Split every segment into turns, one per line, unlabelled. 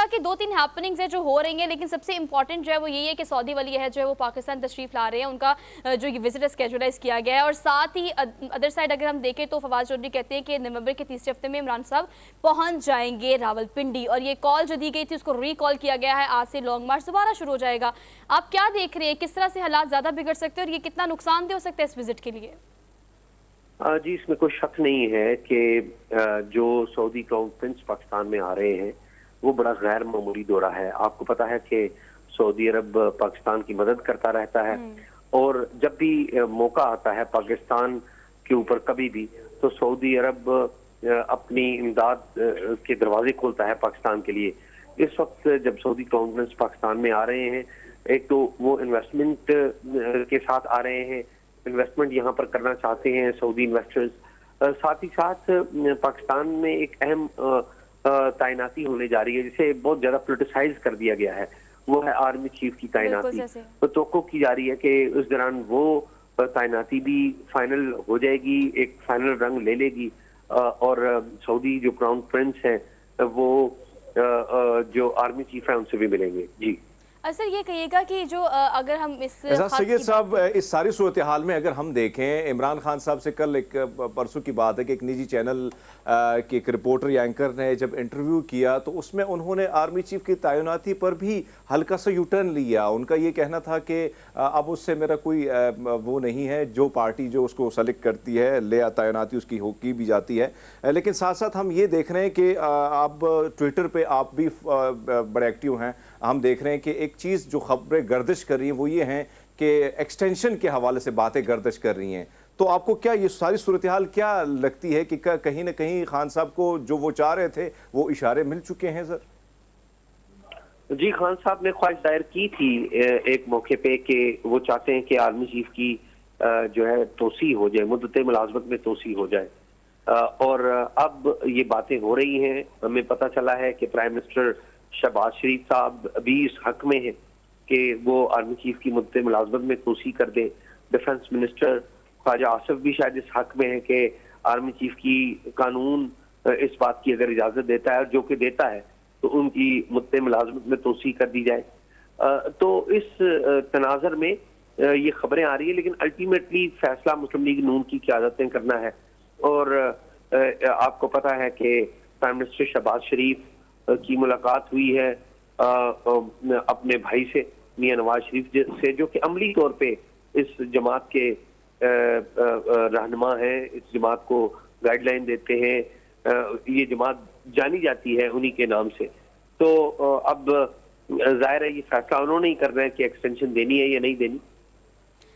कि 2-3 हैपनिंग्स है जो हो रही हैं, लेकिन सबसे इंपॉर्टेंट जो है वो यही है कि सऊदी वाली है जो है वो पाकिस्तान तशरीफ ला रहे हैं, उनका जो ये विजिट स्केजुलाइज किया गया है। और साथ ही अदर साइड अगर हम देखें तो फवाद चौधरी कहते हैं कि नवंबर के तीसरे हफ्ते में इमरान साहब पहुंच जाएंगे रावलपिंडी, और ये कॉल जो दी गई थी उसको रिकॉल किया गया है। आज से लॉन्ग मार्च दोबारा शुरू हो जाएगा। आप क्या देख रहे हैं, किस तरह से हालात ज्यादा बिगड़ सकते हैं और ये कितना नुकसानदेह हो सकता है इस विजिट के लिए?
जी, इसमें कोई शक नहीं है कि जो सऊदी क्राउन प्रिंस पाकिस्तान में आ रहे हैं वो बड़ा गैर मामूली दौरा है। आपको पता है कि सऊदी अरब पाकिस्तान की मदद करता रहता है, और जब भी मौका आता है पाकिस्तान के ऊपर कभी भी, तो सऊदी अरब अपनी इमदाद के दरवाजे खोलता है पाकिस्तान के लिए। इस वक्त जब सऊदी क्राउन प्रिंस पाकिस्तान में आ रहे हैं, एक तो वो इन्वेस्टमेंट के साथ आ रहे हैं, इन्वेस्टमेंट यहाँ पर करना चाहते हैं सऊदी इन्वेस्टर्स। साथ ही साथ पाकिस्तान में एक अहम तैनाती होने जा रही है जिसे बहुत ज्यादा पोलिटिसाइज कर दिया गया है, वो है आर्मी चीफ की तैनाती। तो तवक्को की जा रही है कि उस दौरान वो तैनाती भी फाइनल हो जाएगी, एक फाइनल रंग ले लेगी, और सऊदी जो क्राउन प्रिंस है वो जो आर्मी चीफ है उनसे भी मिलेंगे। जी
सर, ये कहिएगा कि जो अगर हम इस
सैयद साहब, इस सारी सूरत हाल में अगर हम देखें, इमरान खान साहब से कल एक परसों की बात है कि एक निजी चैनल के एक रिपोर्टर या एंकर ने जब इंटरव्यू किया तो उसमें उन्होंने आर्मी चीफ की तैनाती पर भी हल्का सा यूटर्न लिया। उनका ये कहना था कि अब उससे मेरा कोई वो नहीं है, जो पार्टी जो उसको सेलेक्ट करती है ले तैनाती उसकी हो की भी जाती है। लेकिन साथ साथ हम ये देख रहे हैं कि आप ट्विटर पे आप भी बड़े एक्टिव हैं, हम देख रहे हैं कि एक चीज़ जो खबरें गर्दिश कर रही हैं वो ये हैं कि एक्सटेंशन के हवाले से बातें गर्दिश कर रही हैं। तो आपको क्या ये सारी सूरत हाल क्या लगती है कि कहीं ना कहीं खान साहब को जो वो चाह रहे थे वो इशारे मिल चुके हैं? सर
जी, खान साहब ने ख्वाहिश जाहिर की थी एक मौके पे कि वो चाहते हैं कि आर्मी चीफ की जो है तोसी हो जाए, मुद्दत मुलाजमत में तोसी हो जाए, और अब ये बातें हो रही हैं। हमें पता चला है कि प्राइम मिनिस्टर शहबाज शरीफ साहब अभी इस हक में है कि वो आर्मी चीफ की मुद्दे मुलाजमत में तोसी कर दे। डिफेंस मिनिस्टर ख्वाजा आसिफ भी शायद इस हक में है कि आर्मी चीफ की कानून इस बात की अगर इजाजत देता है, और जो कि देता है, तो उनकी मुद्दे मुलाजमत में तोसी कर दी जाए। तो इस तनाजर में ये खबरें आ रही है, लेकिन अल्टीमेटली फैसला मुस्लिम लीग नून की क़यादत ने करना है। और आपको पता है कि प्राइम मिनिस्टर शहबाज शरीफ की मुलाकात हुई है अपने भाई से, मियां नवाज शरीफ से, जो कि अमली तौर पे इस जमात के रहनुमा हैं, इस जमात को गाइडलाइन देते हैं। ये जमात जानी जाती है उन्हीं के नाम से। तो अब जाहिर है ये फैसला उन्होंने ही करना है कि एक्सटेंशन देनी है या नहीं देनी।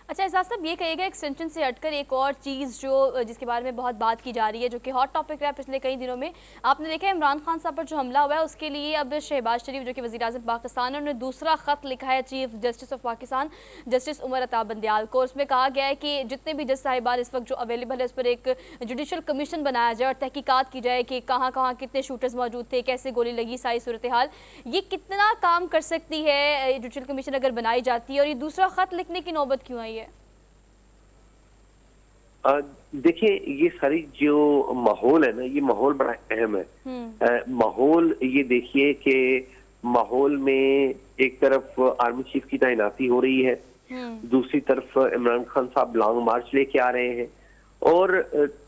अच्छा एजाज साहब, ये कहिएगा एक्सटेंशन से हटकर एक और चीज़ जो जिसके बारे में बहुत बात की जा रही है, जो कि हॉट टॉपिक रहा पिछले कई दिनों में, आपने देखा है इमरान खान साहब पर जो हमला हुआ है उसके लिए अब शहबाज शरीफ जो कि वज़ीर-ए-आज़म पाकिस्तान है, उन्होंने दूसरा ख़त लिखा है chief justice of Pakistan justice Umar Ata Bandial को। उसमें कहा गया है कि जितने भी जज साहिबान इस वक्त जो अवेलेबल है उस पर एक जुडिशल कमीशन बनाया जाए और तहकीकात की जाए कि कहाँ कहाँ कितने शूटर्स मौजूद थे, कैसे गोली लगी, सारी सूरत हाल। ये कितना काम कर सकती है जुडिशल कमीशन अगर बनाई जाती है, और ये दूसरा ख़त लिखने की नौबत क्यों आई है?
देखिए, ये सारी जो माहौल है ना, ये माहौल बड़ा अहम है। माहौल ये देखिए कि माहौल में एक तरफ आर्मी चीफ की तैनाती हो रही है, दूसरी तरफ इमरान खान साहब लॉन्ग मार्च लेके आ रहे हैं, और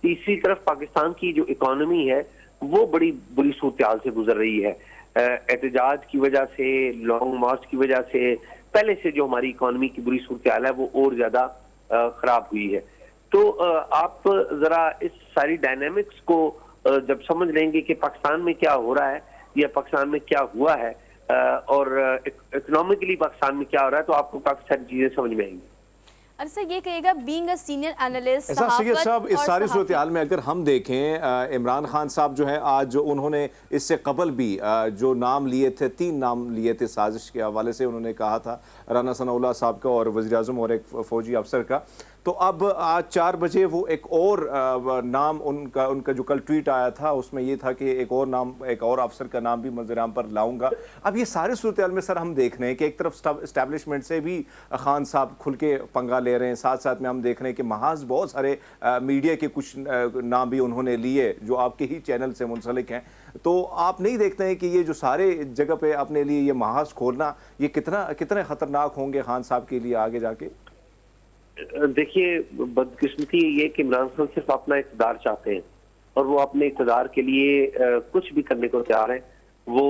तीसरी तरफ पाकिस्तान की जो इकोनॉमी है वो बड़ी बुरी सूरत से गुजर रही है। एहतजाज की वजह से, लॉन्ग मार्च की वजह से, पहले से जो हमारी इकोनॉमी की बुरी सूरत है वो और ज्यादा खराब हुई है। तो आप जरा इस सारी डायनामिक्स को जब समझ लेंगे कि पाकिस्तान में क्या हो रहा है या पाकिस्तान में क्या हुआ है, और इकोनॉमिकली पाकिस्तान में क्या हो रहा है, तो आपको काफी सारी चीजें समझ में आएंगी।
अच्छा, ये कहिएगा being a senior analyst
Syed साहब, इस सारी सूरत हाल में अगर हम देखें, इमरान खान साहब जो है आज उन्होंने इससे कबल भी जो नाम लिए थे, 3 नाम लिए थे साजिश के हवाले से, उन्होंने कहा था राना सनाउल्लाह साहब का और वज़ीर-ए-आज़म और एक फौजी अफसर का। तो अब आज 4 बजे वो एक और नाम उनका जो कल ट्वीट आया था उसमें ये था कि एक और नाम, एक और अफसर का नाम भी मंजर-ए-आम पर लाऊंगा। अब ये सारी सूरत हाल में सर हम देख रहे हैं कि एक तरफ इस्टेब्लिशमेंट से भी खान साहब खुल के पंगा ले रहे हैं, साथ साथ में हम देख रहे हैं कि महाज बहुत सारे मीडिया के कुछ नाम भी उन्होंने लिए जो आपके ही चैनल से मुंसलिक हैं। तो आप नहीं देखते हैं कि ये जो सारे जगह पे अपने लिए ये महाज खोलना ये कितने खतरनाक होंगे खान साहब के लिए आगे जाके?
देखिए, बदकिस्मती ये कि इमरान खान सिर्फ अपना इक़्तिदार चाहते हैं और वो अपने इक़्तिदार के लिए कुछ भी करने को तैयार है। वो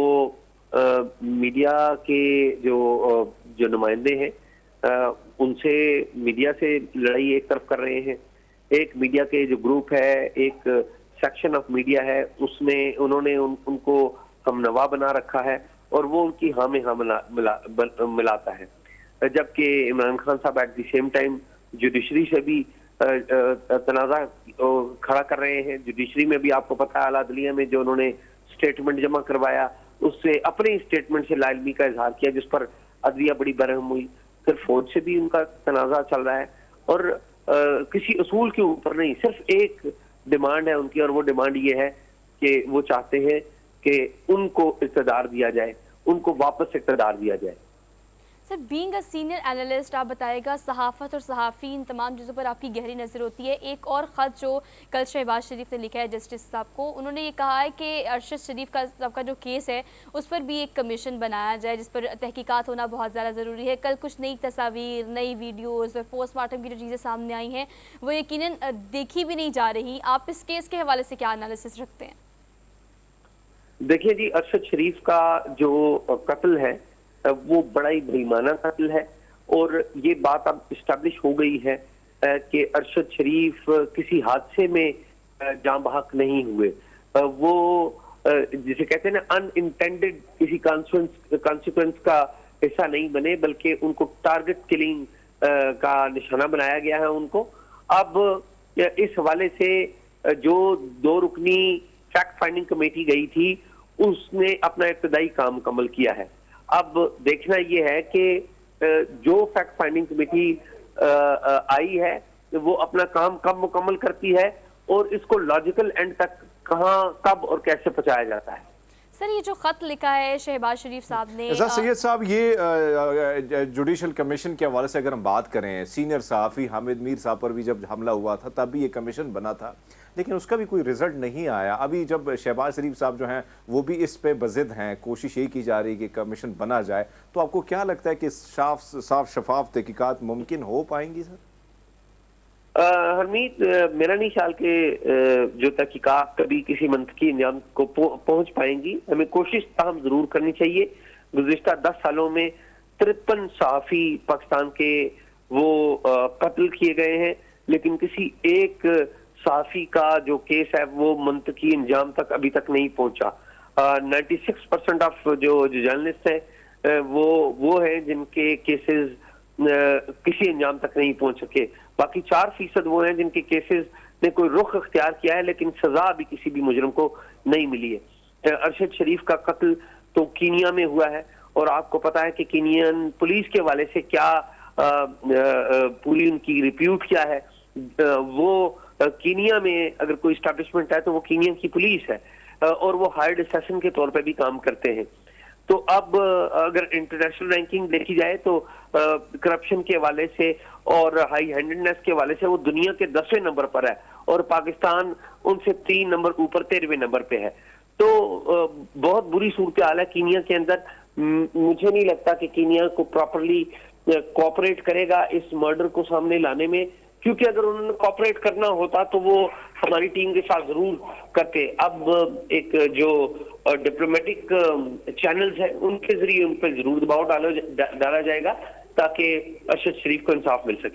मीडिया के जो नुमाइंदे हैं उनसे मीडिया से लड़ाई एक तरफ कर रहे हैं। एक मीडिया के जो ग्रुप है, एक सेक्शन ऑफ मीडिया है, उसमें उन्होंने उनको हमनवा बना रखा है और वो उनकी हाँ में हाँ मिलाता है। जबकि इमरान खान साहब at the same time judiciary से भी तनाज़ा खड़ा कर रहे हैं। जुडिशरी में भी आपको पता है, आला अदलिया में जो उन्होंने स्टेटमेंट जमा करवाया उससे अपने स्टेटमेंट से लाइलमी का इजहार किया, जिस पर अदलिया बड़ी बरहम हुई। फिर फौज से भी उनका तनाज़ा चल रहा है और किसी उसूल के ऊपर नहीं, सिर्फ एक डिमांड है उनकी और वो डिमांड ये है कि वो चाहते हैं कि उनको इक़्तिदार दिया जाए, उनको वापस इक़्तिदार दिया जाए।
Sir, being a senior analyst, आप बताएगा सहाफ़त और सहाफ़ी इन तमाम चीज़ों पर आपकी गहरी नज़र होती है। एक और ख़त जो कल शहबाज शरीफ ने लिखा है जस्टिस साहब को, उन्होंने ये कहा है कि अरशद शरीफ का जो केस है उस पर भी एक कमीशन बनाया जाए जिस पर तहकीकात होना बहुत ज़्यादा ज़रूरी है। कल कुछ नई तस्वीर, नई वीडियोज़ और पोस्टमार्टम की जो चीज़ें सामने आई हैं वो यकीनन देखी भी नहीं जा रही। आप इस केस के हवाले से क्या एनालिसिस रखते हैं?
देखिए जी, अरशद शरीफ का जो कत्ल है वो बड़ा ही बेईमाना कत्ल है और ये बात अब इस्टेब्लिश हो गई है कि अरशद शरीफ किसी हादसे में जान बहक नहीं हुए। वो जिसे कहते हैं ना, अनइंटेंडेड किसी कॉन्सिक्वेंस का हिस्सा नहीं बने, बल्कि उनको टारगेट किलिंग का निशाना बनाया गया है उनको। अब इस हवाले से जो 2 रुकनी फैक्ट फाइंडिंग कमेटी गई थी उसने अपना इब्तदाई काम मुकम्मल किया है। अब देखना यह है कि जो फैक्ट फाइंडिंग कमेटी आई है वो अपना काम कब मुकम्मल करती है और इसको लॉजिकल एंड तक कहां, कब और कैसे पहुंचाया जाता है।
सर, ये जो ख़त लिखा है शहबाज शरीफ साहब ने,
सैयद साहब, ये जुडिशल कमीशन के हवाले से अगर हम बात करें, सीनियर सहाफ़ी हामिद मीर साहब पर भी जब हमला हुआ था तब भी ये कमीशन बना था, लेकिन उसका भी कोई रिजल्ट नहीं आया। अभी जब शहबाज शरीफ साहब जो हैं वो भी इस पे बज़िद हैं, कोशिश ये की जा रही है कि कमीशन बना जाए, तो आपको क्या लगता है कि साफ शफाफ तहकीकात मुमकिन हो पाएंगी? सर
हरमीत, मेरा नहीं ख्याल कि जो तहकीकात कभी किसी मंतकी इंजाम को पहुंच पाएंगी। हमें कोशिश ताहम जरूर करनी चाहिए। गुज़िश्ता 10 सालों में 53 सहाफ़ी पाकिस्तान के वो कत्ल किए गए हैं, लेकिन किसी एक सहाफ़ी का जो केस है वो मंतकी इंजाम तक अभी तक नहीं पहुंचा। 96% ऑफ जो जर्नलिस्ट हैं वो हैं जिनके केसेस किसी अंजाम तक नहीं पहुंच सके। बाकी 4% वो हैं जिनके केसेस ने कोई रुख अख्तियार किया है, लेकिन सजा अभी किसी भी मुजरिम को नहीं मिली है। अरशद शरीफ का कत्ल तो कीनिया में हुआ है और आपको पता है कि कीनियन पुलिस के हवाले से क्या पूरी उनकी रिप्यूट क्या है। वो कीनिया में अगर कोई स्टैब्लिशमेंट है तो वो कीनिया की पुलिस है और वो हायर्ड असैसिन के तौर पे भी काम करते हैं। तो अब अगर इंटरनेशनल रैंकिंग देखी जाए तो करप्शन के हवाले से और हाई हैंडेडनेस के हवाले से वो दुनिया के 10वें नंबर पर है और पाकिस्तान उनसे 3 नंबर ऊपर 13वें नंबर पे है। तो बहुत बुरी सूरत हाल है कीनिया के अंदर। मुझे नहीं लगता कि कीनिया को प्रॉपरली कोऑपरेट करेगा इस मर्डर को सामने लाने में, क्योंकि अगर उन्होंने कोऑपरेट करना होता तो वो हमारी टीम के साथ जरूर करते। अब एक जो डिप्लोमेटिक चैनल्स हैं उनके जरिए उन पर जरूर दबाव डाला जाएगा ताकि अरशद शरीफ को इंसाफ मिल सके।